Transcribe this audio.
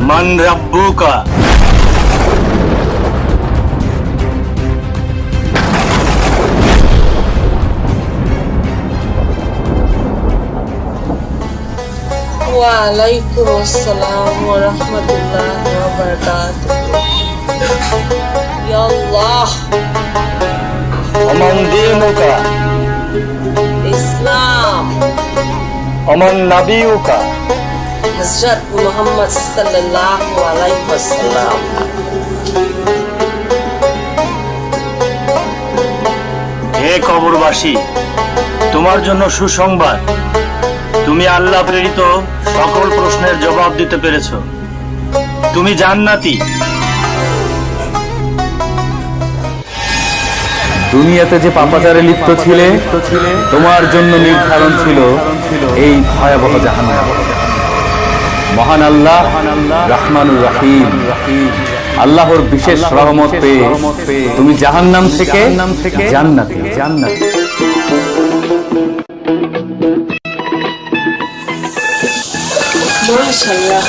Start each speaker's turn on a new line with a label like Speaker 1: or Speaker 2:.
Speaker 1: মান রাব্বুকা।
Speaker 2: ওয়ালাইকুম আসসালাম ওয়া রাহমাতুল্লাহি ওয়া বারাকাতুহু। ইয়া আল্লাহ,
Speaker 1: ওমান দীনুকা।
Speaker 2: ইসলাম।
Speaker 1: ওমান নাবিয়ুকা।
Speaker 2: হযরত মুহাম্মদ সাল্লাল্লাহু আলাইহি ওয়াসাল্লাম।
Speaker 1: হে কবরবাসী, তোমার জন্য সুসংবাদ, তুমি আল্লাহ প্রেরিত সকল প্রশ্নের জবাব দিতে পেরেছো। তুমি জান্নাতি।
Speaker 3: দুনিয়াতে যে পাপাচারে লিপ্ত ছিলে, তোমার জন্য নির্ধারণ ছিল এই ভয়াবহ জাহান্নাম। মহান আল্লাহ রহমানুর রহিম, আল্লাহর বিশেষ রহমত পেয়ে তুমি জাহান্নাম থেকে জান্নাতি।
Speaker 2: মাশাআল্লাহ।